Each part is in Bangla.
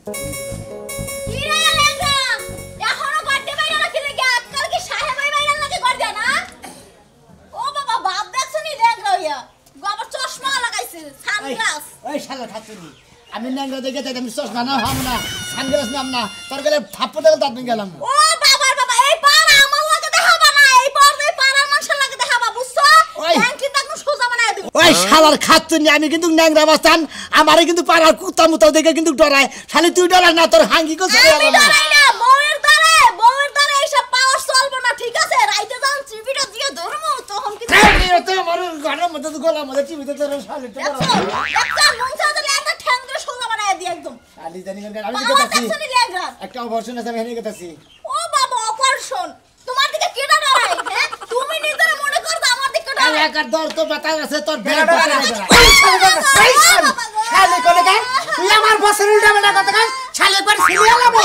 কি রে লেঙ্গা এখনো গড়তে বাইরে রাখি রে আজকাল কি সাহেব ভাই বাইরে লাগে গড় না ও বাবা বাপ দেখছনি লেঙ্গা হইয়া গোবর চশমা লাগাইছে সানগ্লাস ওই শালা খাতুনি আমি ন্যাংরা দেখে তাই আমি চশমা না হাম না সানগ্লাস নাম না তোর গেলে থাপ্পড় দেখে দাঁত ভেঙে গেলাম ও বাবার বাবা এই পাড়া আমার লাগে দেখাবা না এই পর্দে পাড়ার মানুষের লাগে দেখাবা বুঝছো ব্যাংক কিন্তু একদম সোজা বানায় দিব ওই শালার খাতুনি আমি কিন্তু ন্যাংরা মাস্তান আমারে কিন্তু পাড়ার কুত্তা মুতা দেখে কিন্তু ডরায় শালি তুই ডরাস না তোর হাঙ্গি কো চলে আমি ডরাই না বউয়ের দ্বারে এইসব পাওয়ার চলবে না ঠিক আছে রাইতে যান চিবিটা দিয়ে ধরমু তখন কি তো আমার ঘরের মধ্যে তো গলা মধ্যে চিবিতে তোর শালি তো একটা মুংসা দিলে একটা ঠ্যাং ধরে সোজা বানায় দি একদম শালি জানি না আমি দেখতাছি একটা অপারেশন আছে আমি হেনে গেতাছি ও বাবা অপারেশন তোমার দিকে কেডা ডরাই হ্যাঁ তুমি নিজের মনে করো আমার দিকে ডরাই এলাকার দর তো বাতা আছে তোর বেড়া শালি কোনে গায় তুই আমার বসের উল্টা বেটা কথা গায় শালি একবার সিরিয়াল আবো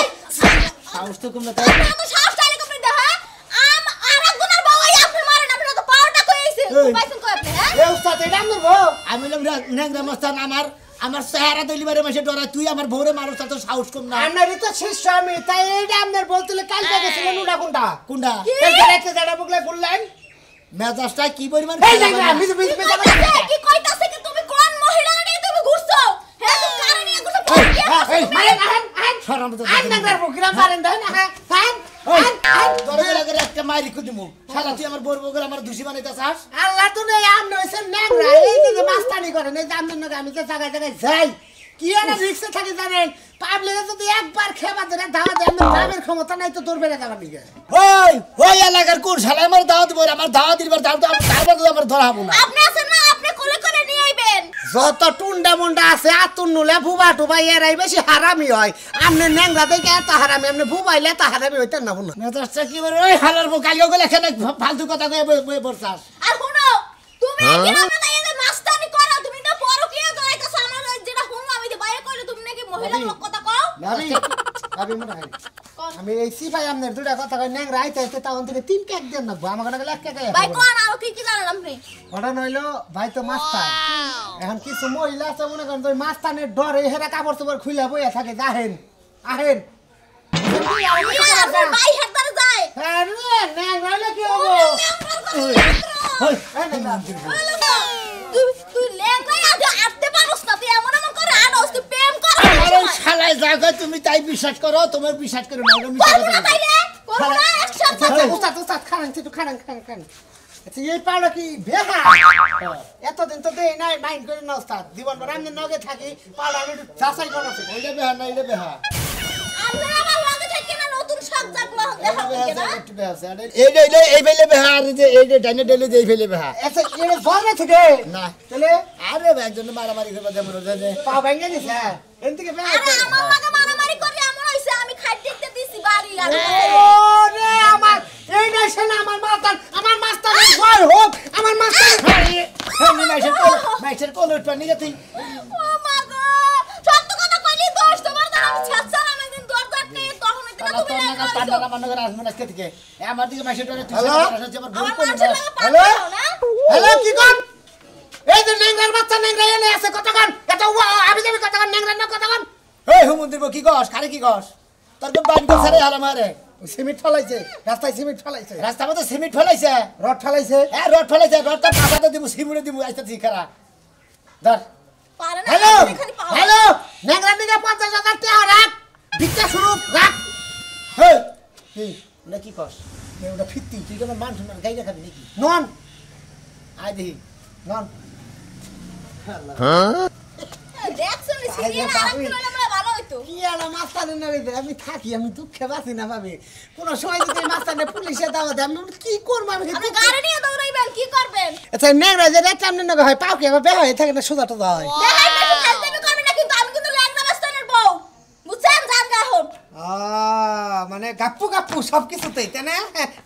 সাহস তো কম না তো সাহস চাইলে তুমি দেখা আরেকজনের বউই আপনি মারেন আপনি তো পাওয়ারটা কইছে পাইছেন কই আপনি হ্যাঁ এ উস্তাদ এটা আমার বউ আমি বললাম ন্যাংরা মাস্তান আমার চেহারা দলিবারে মাসে ডরা তুই আমার ভোরে মারো তা তো সাহস কম না আপনারই তো শিষ্য আমি তাই এইটা আপনার বলতেলে কালকে গেছিলেন উড়া কোনটা কোনটা কালকে রাতে যাড়া বগলে বললেন মেজাজটা কি পরিমাণ এই না আমি তো বিজ কি কইতাছে কি তুমি কোন মহিলা নিয়ে তুমি ঘুরছো হ্যাঁ তুমি কারে নিয়ে ঘুরছো মারেন আন শরম তো আন নাগরার বকরা মারেন দেন না কান তোরে লাগে একটা মাইরি কুদিমু শালা তুই আমার বড় বগল আমার দুশি বানাইতাছাস আল্লাহ তো নেই আমনে হইছেন নেংরা এই যে মাস্তানি করেন এই জানেন না আমি তো জায়গায় জায়গায় যাই কি এর রিক্সে থাকি জানেন পাবলিকে যদি একবার খেবা ধরে দাওয়া দেন দামের ক্ষমতা নাই তো দূর বেড়ে যাবার দিকে ওই এলাকার কোন শালা আমার দাওয়াত বল আমার দাওয়াত দিবার দাওয়াত আমার ধরাবো না আপনি আছেন না আপনি কোলে করে নিয়ে আইবেন যত টুন্ডা মুন্ডা আছে আতুন নুলে ভুবা টুবা এরাই বেশি হারামি হয় আমনে নেংরা দেখে এত হারামি আমনে ভুবাইলে এত হারামি হইতেন না বুনো মেজাজটা কি বলে ওই হালার বউ কালিও গলে এখানে ফালতু কথা কয়ে বই পড়ছাস আর শুনো তুমি কি না তাই যে মাস্তানি করো তুমি তো পরো কি জড়াইতাছ আমার যেটা হুম আমি যে বাইরে কইলে তুমি নাকি মহিলা লোক কথা কও ভাবি মনে হয় আমি এই সিপাই আমনের দুটা কথা কই নেংরা আইতে আইতে তাও থেকে তিন কেক দেন না আমার কাছে এক কেক ভাই কোন আর কি জানেন আপনি ওটা নইলো ভাই তো মাস্তান এখন কিছু মহিলা আছে মনে করেন ওই মাস্তানের ডরে হেরা কাপড় চোপড় খুলে বইয়া থাকে যাহেন আহেন ভাই হাতদারে যায় হ্যাঁ রে নেংরা হইলে কি হবো তুই লেঙ্গাই আজ আটতে পারোস না তুই এমন এমন করে আনোস তুই প্রেম কর আরে শালায় জায়গা তুমি তাই বিশ্বাস করো তোমার বিশ্বাস করো না আমি করবো না তাই রে করবো না একসাথে উস্তাদ খান একটু খান আচ্ছা এই পাড়া কি বেহা এতদিন তো দেই নাই মাইন্ড করে না উস্তাদ জীবন ভর আমি নগে থাকি পাড়া আমি যাচাই করতে ওইটা বেহা না এটা বেহা আমরা আমার লাগে থাকি না নতুন সব জাগলো দেখা না এই ফেলে বেহা আর যে এই যে ডাইনে ডাইনে যে এই ফেলে বেহা আচ্ছা এর জলে থেকে না তাহলে আরে একজন মারামারি করবে যেমন পা ভেঙে দিছে এন থেকে বেহা আরে আমার লাগে মারামারি করে এমন হইছে আমি খাইতে দিছি বাড়ি লাগে ও রে আমার এই নেশন আমার মাস্টার ভয় হোক আমার মাস্টার মাইসের কোন উঠবা নিয়ে তুই ও মা গো সত্য কথা কইলি দোষ তোমার দ্বারা আমি ছাড়ছালাম একদিন দরজার নেই তখন এদিন তুমি ঠান্ডা করে আসবেন আজকে থেকে আমার দিকে মাইসের ডরে তুই আমার ভুল করলি হ্যালো হ্যালো কি কর এই যে নেংরার বাচ্চা নেংরা এনে আছে কতক্ষণ এটা আমি যাবি কতক্ষণ নেংরা না কতক্ষণ এই হুমন্দির কি কস খারে কি কস তোর তো বাড়ি করে হালা মারে সিমেন্ট ফলাইছে রাস্তায় সিমেন্ট ফলাইছে রাস্তা মতো সিমেন্ট ফেলাইছে রড ফলাইছে হ্যাঁ রড ফেলাইছে রডটা পাকাতে দিব সিমেন্টে দিব আইতা ঠিক খারা ধর পারে না হ্যালো খালি পাও হ্যালো নেংরা দিকে 50,000 টাকা রাখ ভিক্ষা শুরু রাখ হে কি না কি কস ওটা ফিত্তি তুই কেমন মান শুনমান গাইনা খাবি নাকি নন আই দেখি নন দেখছো নি সিরিয়াল আরেকটু হলে আমরা ভালো হইতো কি আলা মাস্টারের নামে আমি থাকি আমি দুঃখে বাঁচি না ভাবে কোন সময় যদি মাস্টারে পুলিশে দাওয়া দেয় আমি কি করবো আমি আপনি গাড়ি নিয়ে দৌড়াইবেন কি করবেন আচ্ছা নেংরা যে রেট সামনে নগে হয় পাও কি আবার বের হয়ে থাকে না সোজা টোজা হয় দেখাই না খেলতে করবেন না কিন্তু আমি কিন্তু ল্যাংড়া মাস্টারের বউ বুঝছেন জান গাহন মানে গাপ্পু গাপ্পু সব কিছুতেই তাই না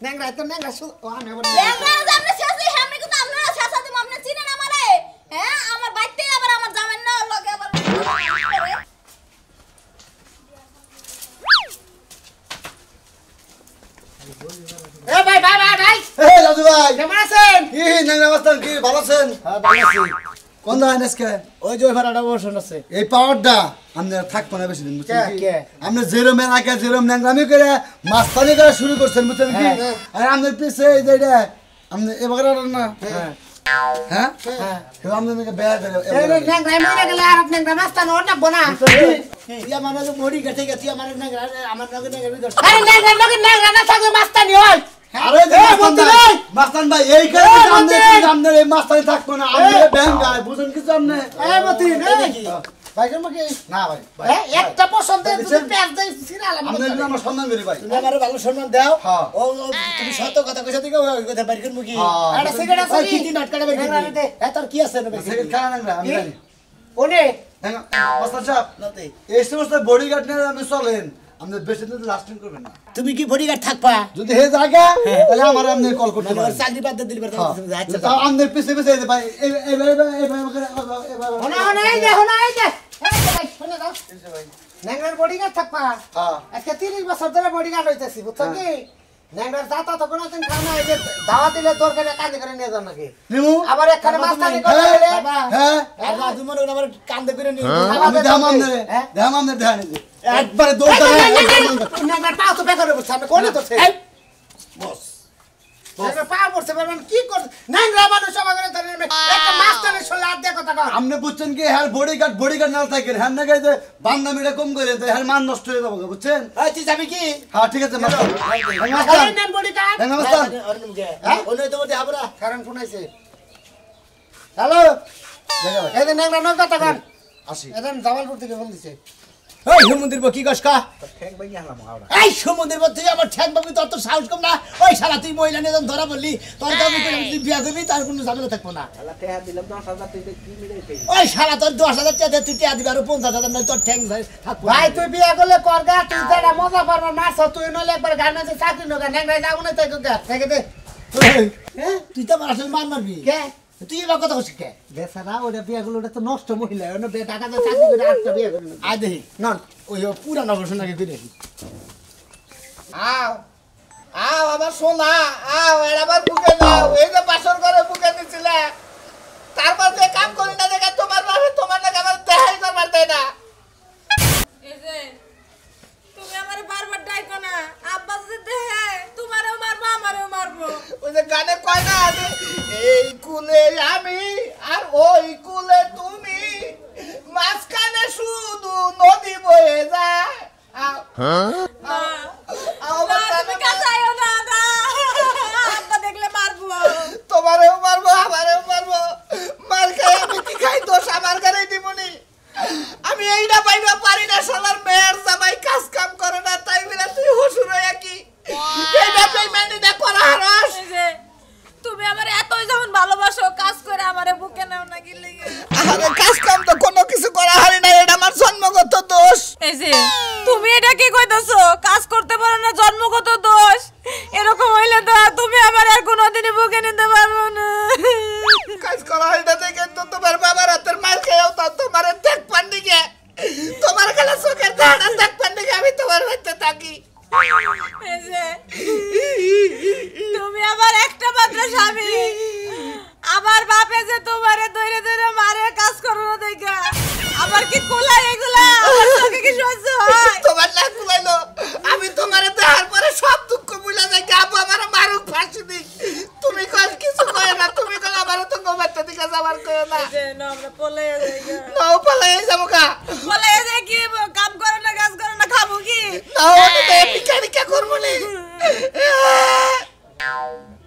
নেংরা তো নেংরা ও আমি আবার ল্যাংড়া জামনে শেষই আমি কিন্তু আপনারা শেষা দিম আপনি চিনেন আমারে হ্যাঁ আমার বাইতে আবার আমার জামেন না লগে আবার এ ভাই ভাই ভাই ভাই এই লাজু ভাই কেমন আছেন কি নাঙ্গা মাস্টার কি ভালো আছেন হ্যাঁ ভালো আছি কোন দায় আজকে ওই যে ওই ভাড়াটা বসন আছে এই পাওয়ারটা আমরা থাকবো না বেশি দিন বুঝছেন কে, কি কে? আপনি যেরম এলাকা যেরম ন্যাংরামি করে মাস্তানি করা শুরু করছেন বুঝছেন কি আর আমাদের পিছে এই যে এটা আপনি এবার না হ্যাঁ এবার আপনাদেরকে বেয়া করে এই রে ন্যাংরা মরে গেলে আর ন্যাংরা মাস্তান ওটা বনা তুই আমার নাকি বডি গেছে তুই আমার নাকি আমার নাকি আরে ন্যাংরা লগে ন্যাংরা না থাকলে মাস্তানি হয় আরে মন্ত্রী ভাই! মাস্তান ভাই এই কারণে এই আমাদের মন্ত্রী! আমাদের এই মাস্তানি থাকবো না আমাদের ব্যাংক গায় বুঝুন কি জানেন এই মতি ভাই কেন কি না ভাই একটা পছন্দ তুমি পেঁয়াজ দেই সিরালাম আমাদের আমার সম্মান করি ভাই তুমি আমার ভালো সম্মান দাও হ্যাঁ। ও তুমি সত্য কথা কইছ দিকে ওই কথা বাইর করব কি হ্যাঁ। আরে সিগারেট আছে কি দিন আটকাটা বাইর করবি এ তোর কি আছে না সেকেন্ড খানা না আমি জানি কোনে মাস্টার সাহেব নতে এই সমস্ত বডিগার্ড নিয়ে আপনি চলেন আপনি বেশি দিন লাস্টিং করবেন না তুমি কি বডিগার্ড থাকবা যদি হে জায়গা তাহলে আমার আপনি কল করতে মানে ওর পারেন চাকরি বাদ দিলি পারতা আচ্ছা তাও আমাদের পিছে পিছে এই যে ভাই হোনা হোনা এই যে হোনা এই যে ভাই শুনে দাও ন্যাংরার বডিগার্ড থাকবা হ্যাঁ আজকে 30 বছর ধরে বডিগার্ড হইতেছি বুঝছো কি ন্যাংরার জাতা তো কোনোদিন খাও না এই যে দাওয়া দিলে তোর কাছে কাঁদি করে নিয়ে যাও নাকি নিমু আবার একখানে মাস্তানি করে হ্যাঁ, দিলে বাবা হ্যাঁ বাবা তুমি মনে আমার কান্দে করে নিয়ে আমি দেখাম আপনাদের হ্যাঁ? দেখাম আপনাদের দেখান এই যে। একবারে দৌড় দাও ন্যাংরার পা তো বেকার বসছে আমি কোনে তো সে বস ন্যাংরার পা বসছে মানে কি কর ন্যাংরা মানুষ সবাই করে ধরে নেবে একটা মাস্তানের সঙ্গে আর দেখো কথা আপনি বুঝছেন কি হ্যাঁ বডিগার্ড না থাকেন হ্যাঁ না যে বান্দামিটা কম করে তো হ্যাঁ মান নষ্ট হয়ে যাবো বুঝছেন এই তুই যাবি কি হ্যাঁ ঠিক আছে মাস্টার খালি নেন বডিগার্ড হ্যাঁ মাস্টার হ্যাঁ ওই তো মধ্যে হাবরা কারণ ফোন আইছে হ্যালো এই যে ন্যাংরা নয় কথা গান আসি এখন জামালপুর থেকে ফোন দিছে ওই সমুদ্রের কি কসকা এই সমুদ্রের তুই আমার ঠ্যাং বাবু তোর তো সাহস কম না ওই শালা তুই মহিলা নিয়ে যখন ধরা বললি তোর তো আমি কইলাম তুই বিয়া করবি তার কোনো ঝামেলা থাকবো না ওই শালা তোর 10,000 টাকা তুই টাকা দিবি আর 50,000 নয় তোর ঠ্যাং থাকবো ভাই তুই বিয়া করলে করগা তুই যেটা মজা পারবা মাছ তুই নইলে একবার গার্মেন্টসে চাকরি নগা ন্যাংরা যাবো না তাই গা থেকে দে হ্যাঁ তুই তো আমার আসলে মারবি কে তুই এবার কথা কইছিস কে বেচারা ওটা বিয়া করলে ওটা তো নষ্ট মহিলা ওটা টাকা দিয়ে চাকরি করে আটটা বিয়া করে নেবে। আয় দেখি নন ওই পুরানো বসে নাকি তুই দেখি আও আও আমার সোনা আও এর আবার বুকে দাও এই যে বাসর ঘরে বুকে দিছিলে তারপর যে কাম করি না দেখে তোমার বাবা তোমার নাকি আমার দেখাই করবার দেয় না এই যে তুমি আমারে বারবার ডাইকো না আব্বা যদি দেখে তোমারেও মারবো আমারেও মারবো ওই যে গানে কয় না যে, এই কুলে আমি আর ওই কুলে তুমি মাঝখানে শুধু নদী বয়ে যায় আও না আও না, বাচ্চা তুমি কাছাইও না না আব্বা দেখলে মারবো তোমারেও মারবো আমারেও মারবো মার খাই আমি কি খাই দোষ আমার ঘরেই দিবনি আমি এইটা পাইবা পারি না শালার মেয়ের জামাই কাজ কাম করে না তাই বলে তুই হসুর হয়ে কি এইটা পেমেন্টটা করা হারস এই যে তুমি আমারে এতই যখন ভালোবাসো কাজ করে আমারে বুকে নাও না গিলে আরে কাজ কাম তো কোনো কিছু করা হারি না এটা আমার জন্মগত দোষ এই যে তুমি এটা কি কইতাছো কাজ করতে পারো না জন্মগত দোষ এরকম হইলে তো তুমি আমার আর কোনোদিনই বুকে নিতে পারবো না কাজ করা হয় না দেখে তো তোমার বাবার হাতের মার খেয়েও তো তোমার দেখ পান্ডিকে তোমার গলা চোখের ধাড়া দেখ পান্ডিকে আমি তোমার বাড়িতে থাকি এই যে তুমি আমার একটা মাত্র স্বামী আমার বাপে যে তোমারে ধরে ধরে মারে কাজ করো না দেখা আমার কি কোলা এগুলা আমার চোখে কি সহ্য হয় তোমার না কুলাইলো আমি তোমারে দেখার পরে সব দুঃখ ভুলে যাই আব্বু আমার মারুক ফাঁসি দি তুমি কল কিছু কয় না তুমি কল আমার তো গোমাতে দিকে যাবার কয় না এই যে না আমরা পলে যাই নাও পালাই যাবো কা পলে যাই কি কাম করো না কাজ করো না খাবো কি নাও ওটা পিকারিকা করবো নি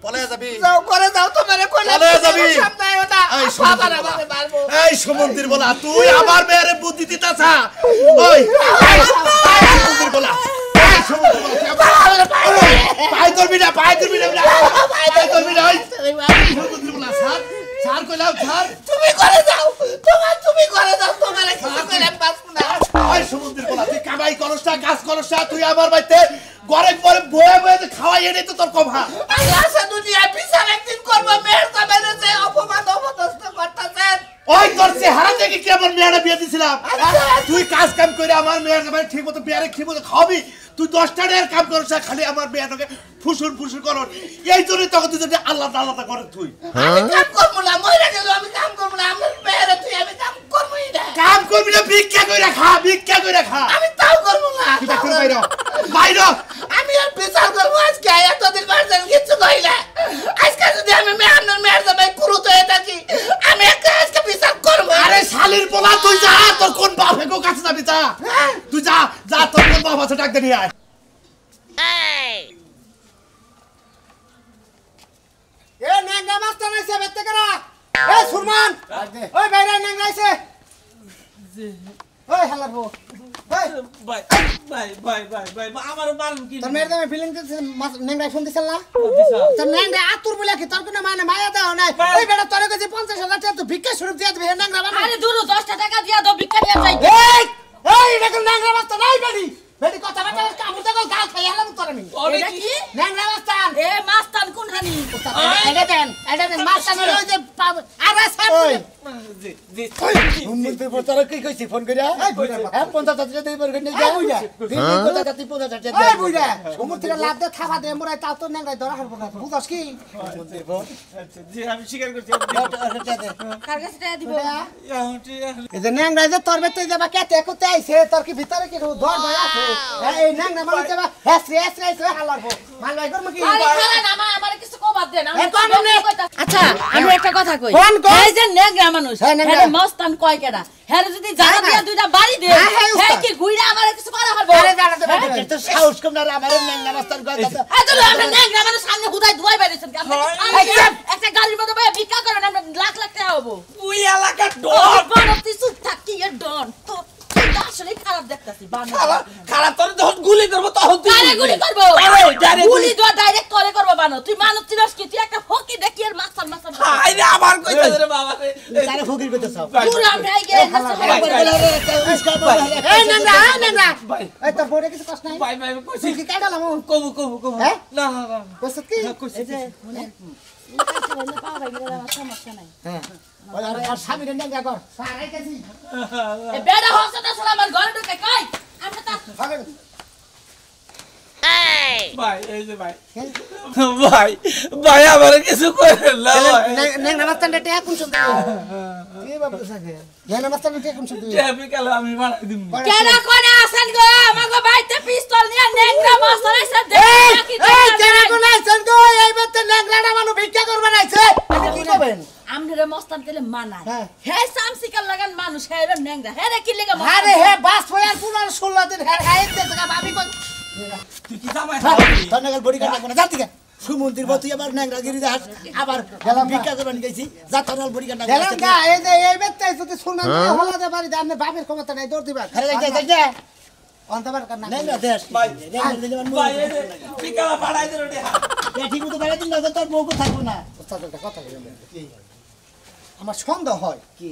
পলে যাবি যাও করে যাও তোমারে কইলা পলে যাবি। সামনে আয়ো না এই বাবার সমুদ্র আমারে মারবো এই সমুদ্রের বলা তুই আমার মেয়েরে বুদ্ধি দিতাছা ওই সমুদ্রের বলা এই সমুদ্রের বলা পাই করবি না পাই করবি না পাই করবি না সমুদ্রের বলা স্যার স্যার কইলাম স্যার তুমি করে যাও তোমারে কিছু কইলাম বাঁচবো না ওই সমুদ্রের বলা তুই কামাই করস না কাজ করস না তুই আমার বাড়িতে ঘরে ঘরে বয়ে বয়ে খাওয়াই এনে তো তোর কম আল্লাহ সে দুনিয়া বিচার একদিন করবো মেয়ের জামাইরে যে অপমান অপদস্থ করতেছেন ওই তোর চেহারা দেখে কি আমার মেয়েরা বিয়ে দিছিলাম তুই কাজ কাম করে আমার মেয়ের জামাই ঠিক মতো বিয়ারে ঠিক মতো খাওয়াবি তুই 10টা টাকার কাম করছ খালি আমার মেয়েটাকে ফুসুর ফুসুর করো এই জন্য তখন তুই যদি আল্লাহ আল্লাহ করে তুই আমি কাম করবো না মরে গেল আমি কাম করবো না আমার মেয়ের কাম করবি না ভিক্ষা কইরা খা আমি তাও করবো না তুই বাথরুম বাইরে আমি আর বিচার করবো আজকে এতদিন বাড়ছেন কিছু কই না আজকে যদি আমি মেয়ের জামাই পুরুত হয়ে থাকি আমি আজকে বিচার করবো আরে শালির পোলা তুই যা তোর কোন বাপে গো কাছে যাবি যা তুই যা তোর কোন বাপ আছে ডাক দে নিয়ে আয় এ নেংরা মাস্টার আইছে বেতে করা এ সুরমান ওই বাইরে নেংরা আইছে ওই হালার বউ ভাই আমার মারুন কি তোর মেয়ের দামে ফিলিং দিছে নেংরা ফোন দিছিল না তোর নেংরা আতুর বলে কি তোর কোনো মানে মায়া দাও নাই ওই বেটা তোর কাছে 50,000 টাকা তো ভিক্ষা স্বরূপ দিয়ে দিবি নেংরা বাবা আরে দূর 10 টাকা দিয়া দাও ভিক্ষা দিয়া যাই এই এটা কোন নেংরা মাস্টার নাই বেটি কথা বাতা কামু তো গাল খাই হালাম তোর আমি এটা কি নেংরা মাস্টার এ মাস্তান কোন খানি এটা দেন মাস্টার ওই যে আরে স্যার মুম্বইতে প্রচার কি কইছি ফোন কইরা হ্যাঁ 50,000 টাকা দেই বরগনে যা বুইরা দিন 50,000 টাকা ওই বুইরা উমর থেকে লাভ দে থাবা দে মোরাই তাও তো নেংরাই ধরা হারবো না বুঝছস কি জি আমি স্বীকার করছি কার কাছে টাকা দিব এই যে নেংরাই যে তোর বেতে যাবা কেতে কোতে আইছে তোর কি ভিতরে কি ধর ভাই আছে এই নেংরা মানে যাবা হেসরে আইছে হালারবো মাল ভাই করব কি আরে খালা না আমার কিছু কবার দেন আমি কোন নে আচ্ছা আমি একটা কথা কই কোন এই যে নেগরা মানুষ হ্যাঁ, নেংরা। হ্যাঁ মস্তান কয় কেডা হ্যাঁ যদি জায়গা দিয়া দুইটা বাড়ি দে হ্যাঁ, হ্যাঁ, হ্যাঁ উস্তাদ। কি ঘুইরা আমারে কিছু করা পারবো আরে জানা দে হ্যাঁ? তো সাহস কম না আমার নেংরা মাস্টার কয় কথা এত আমরা নেগরা মানুষ সামনে হুদাই দুয়াই বাইরেছেন কি একটা গাড়ির মধ্যে ভাই ভিক্ষা করেন আমরা লাখ লাখ টাকা হবো ওই এলাকা ডন বড়তি সুট থাকি এর ডন তো তুই আসলে খারাপ দেখতাছি খারাপ তোর যখন গুলি করবো তখন তুই আরে গুলি করবো গুলি তো ডাইরেক্ট করে করবো বানো তুই মানব তিরস কি তুই একটা ফকি দেখি এর মাস্তান আইরে আমার কইতাছ রে বাবা রে তারে ফকির কইতে চাও পুরা ভাই গে এই নেংরা এই তোর বড় কিছু কষ্ট নাই ভাই কইছি তুই কি কাটালাম কবু হ্যাঁ? না কইছ কি কইছি সমস্যা নাই হ্যাঁ ওই আর স্বামীর নেংরা কর সারাই কাছি এ বেড়া হচ্ছে না সালা আমার ঘরে ঢুকে কই আমরা তা ভাগেন ভাই এই যে ভাই আমার কিছু করেন না ভাই নেংরা মাস্টার টেয়া কোন শুনতে কি বাবু সাকে নেংরা মাস্টার টেয়া কোন শুনতে ট্রাফিক আলো আমি বাড়াই দিম কেডা কোনে আছেন গো আমাগো বাইতে পিস্তল নিয়ে নেংরা মাস্টার এসে দেখি এই কেরা কোন আইছেন গো এই বেতে নেংরাটা মানু ভিক্ষা করবে নাইছে আপনি কি করবেন আমরে মস্তান কেলে মানায় হ্যাঁ। হে সামসিকাল লাগান মানুষ হে রে নেংরা হে রে কি লাগা আরে হে বাস হয়ার পুরার 16 দিন হে খাইতে টাকা ভাবি কই তুই কি জামাই তোর নাগাল বডি কাটা কোনা যাতি কে সুমন্দির তুই আবার নেংরা গিরি দাস আবার গেলাম ভিক্ষা করবানি গেছি যা তোর বডি কাটা গেলাম গা এই যে এই বেতে যদি শুননা হলাতে পারি আপনি বাপের ক্ষমতা নাই দৌড় দিবা আরে যা অন্তবার কার না নেংরা দেশ ভাই নেংরা দিলে ভাই এই যে পিকালা বাড়াই দিল রে ঠিক মতো বেড়ে দিন না তোর বউকে থাকবো না ওস্তাদ একটা কথা বলি আমার সন্দেহ হয় কি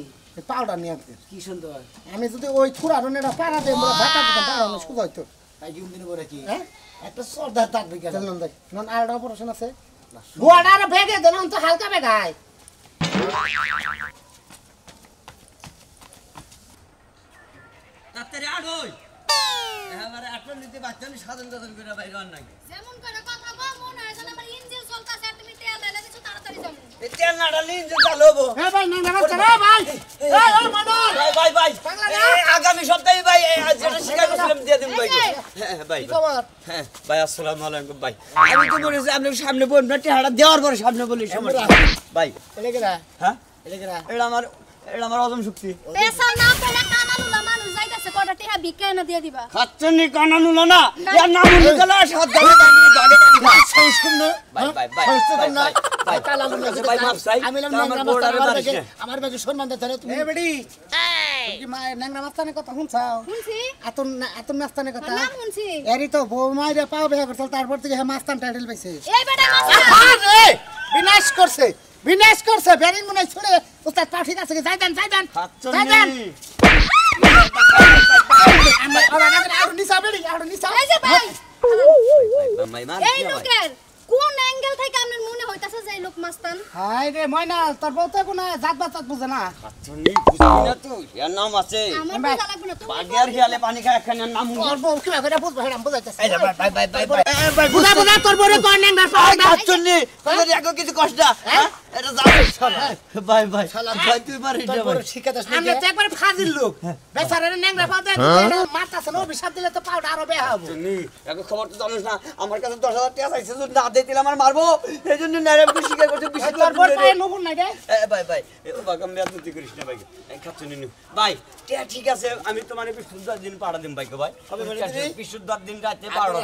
পাউডার নিয়ে আসবে কি সুন্দর আমি যদি ওই থুরা রনেটা পাড়া দিয়ে মোরা ভাতা দিতাম পাড়া শুধু হয়তো তাই কি দিন করে কি হ্যাঁ একটা সর্দার তার ভিক্ষা চলুন দেখ নন আর অপারেশন আছে বুয়াটা আর বেগে দেন তো হালকা বেগায় তাড়াতাড়ি আট হই এবারে আটন নিতে বাচ্চা নি সাধন দাদন করে বাইরে আন নাই যেমন করে কথা কও মনে হয় যেন আমার ইঞ্জিন চলতাছে তুমি তেল ঢেলে দিছো তাড়াতাড়ি যাও এই তেল না ডালি ইঞ্জিন চালাবো এ ভাই না নমস্কার এ ভাই এই ওই মদন ভাই এই আগামী সপ্তাহে ভাই আজ যেটা শিকার করছিলাম দিয়ে দিন ভাই হ্যাঁ ভাই খবর হ্যাঁ ভাই আসসালামু আলাইকুম ভাই আমি তো বলেছি আপনি সামনে বলবেন না টেহাড়া দেওয়ার পরে সামনে বলি সমস্যা ভাই এটা কি রা হ্যাঁ এটা কি রা এটা আমার অজম শক্তি পেশা না পেলে কানালুলা মানুষ যাইতাছে কয়টা টাকা ভিক্ষা এনে দিয়ে দিবা খাচ্ছেন কানা নুলা না এর নাম নুলা সাত দাগে দাগে সংস্কৃত না ভাই সংস্কৃত না ভাই কালা ভাই মাপ চাই আমি আমার বোর্ডারে মারিস আমার বাকি সম্মান দিতে তুমি এ বেডি তুই কি মা ন্যাংরা মাস্তানে কথা শুনছাও শুনছি আতন আতন মাস্তানে কথা নাম শুনছি এরি তো বউ মাইরে পাও বেয়া করছল তারপর থেকে হে মাস্তান টাইটেল পাইছে এই বেটা মাস্টার আরে বিনাশ করছে বেরিং মনে ছুড়ে উস্তাদ পা ঠিক আছে কি যাই দেন যাই দেন আমরা আর নিসা বেরি আর নিসা এই যে ভাই ভাই মার এই লোকের কোন অ্যাঙ্গেল থেকে আপনার মনে হইতাছে যে এই লোক মাস্তান হাই রে ময়না তোর বউ তো কোন জাত বাত বুঝে না খাচ্ছনি বুঝবি না তো এর নাম আছে আমার বুঝা লাগবে না তুমি বাগের খেয়ালে পানি খায় একখানে নাম তোর বউ কি করে বুঝবে হেরাম বুঝাইতেছে এই ভাই বুঝা তোর বউরে কোন ন্যাংরা পাও খাচ্ছনি তোদের এত কিছু কষ্ট হ্যাঁ এটা যাবে ভাই ভাই ভাই তুই পারিস না ভাই আমরা তো একবার ফাজিল লোক বেচারা ন্যাংরা পাতে মারতাছে না অভিশাপ দিলে তো পাউডার আরো বেয়া হবে এখন খবর তো জানিস না আমার কাছে 10,000 টাকা চাইছে যদি না দিতে আমার মারবো এইজন্য নারায়ণকে স্বীকার করতে বেশি তারপর পায়ে নবুন না রে ভাই ভাই বাগাম বেয়াদতি করিস না ভাই খাচ্ছ নিনু ভাই ঠিক আছে আমি তোমার বিশুদ্ধ দিন পাড়া দিম ভাই ভাই বিশুদ্ধ দিন রাতে পাড়া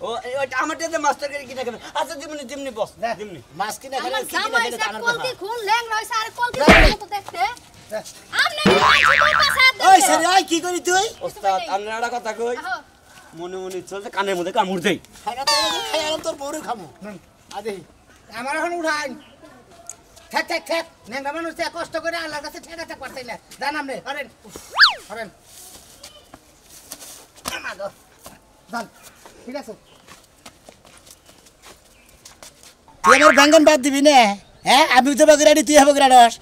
ও ওইটা আমার টাতে মাস্টার করে কিনা কেন আচ্ছা দিমনি বস দিমনি মাছ কিনা আমার খেলে জামাই সাহেব কলকি খুন ল্যাংড়া হইছে আর কলকি মতো দেখতে আপনি ওই সরি ওই কি করি তুই ওস্তাদ আমরা একটা কথা কই মনে মনে চলছে কানের মধ্যে কামড় দেই খাইলাম তোর বউরে খামু আদে আমার এখন উঠাই ঠেক ন্যাংরা মানুষ কষ্ট করে আল্লাহর কাছে ঠেকাতে পারতাই না জান আপনি করেন জান ঠিক আছে তুই আমার গাঙ্গন বাদ দিবি না হ্যাঁ আমি তো বগরাডি তুই হবে বগরাডস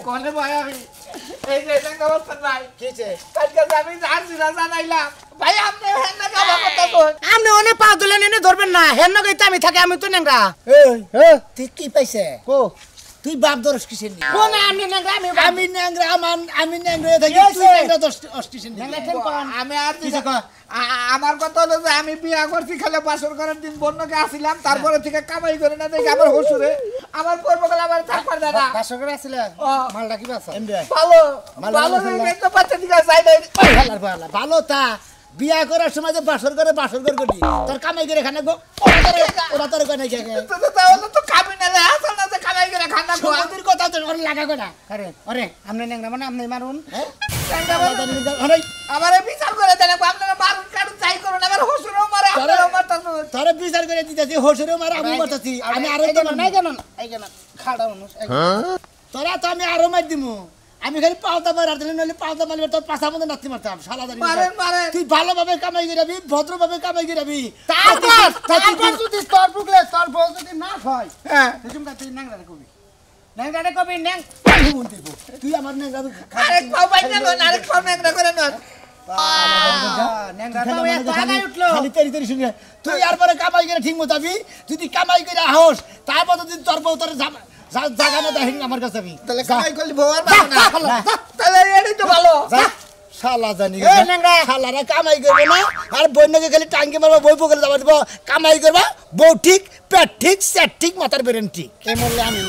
কোনে ভাই আমি এই যে এটা অবস্থা নাই কিছে কালকে আমি জানছি না জানাইলাম ভাই আপনি হেন না কাবা কথা কই আপনি অনেক পা তুলে এনে ধরবেন না হেন নগেতে আমি থাকি আমি তো ন্যাংরা তুই কি পাইছে কো তুই বাপ দরস কিসের নি কোন আমি ন্যাংরা আমি ন্যাংরা আমি ন্যাংরা থাকি তুই ন্যাংরা দরস অস্টিশন ন্যাংরা কেন কোন আমি আর কিছু আমার কথা হলো যে আমি বিয়া করছি খালি বাসর করার দিন বন্যকে আসিলাম তারপরে থেকে কামাই করে না দেখি আমার হুসুরে আমার পূর্বকালে আমার থাকবার দাদা বাসর করে আসছিল মালটা কি বাসা ভালো দেখতে পাচ্ছে ঠিক আছে যাই ভালো তা বিয়া করার সময় যে বাসর করে করি তোর কামাই করে খানা গো ওরা তোর কই নাই তাহলে তো খাবি না রে আসল না যে কামাই করে খানা খোয়া তোর কথা তো ওর লাগা গোটা আরে আমনে ন্যাংরা মানে আমনে মারুন হ্যাঁ আমারে বিচার করে দেন আপনারা মারুন কাটুন চাই করুন আমার হুসুরও মারে আপনারাও মারতাছেন তোরে বিচার করে দিতেছি হসুরেও মারা আমি মারতাছি আমি আরো তো নাই জানো এই জানো খাড়া মানুষ তোরা তো আমি আরো মার দিমু আমি খালি পাওতা মার দিলে নলে পাওতা মারলে তোর পাছা মধ্যে নাতি মারতাম শালা জানি মারেন তুই ভালোভাবে কামাই করাবি ভদ্রভাবে কামাই করাবি তারপর যদি তোর বুকলে তোর বউ যদি না হয় হ্যাঁ তুমি তুই ন্যাংরা কবি ন্যাং তুই আমার ন্যাংরা আরেক পাও বাইনা লন আরেক পাও ন্যাংরা করে নন খালি তেরি তেরি শুনে তুই আর পরে কামাই করে ঠিক মতো যাবি যদি কামাই করে আহস তারপর যদি তোর বউ তোর জায়গা না দেখিনি আমার কাছে আমি তাহলে কামাই করলি বউ আর পাবো না তাহলে এটাই তো ভালো শালা জানি শালারা কামাই করবে না আর বন্যকে খালি টাঙ্কি মারবা বই পকেটে যাবা দিব কামাই করবা বউ ঠিক পেট ঠিক সেট ঠিক মাথার বেরেন ঠিক এই মরলে আমি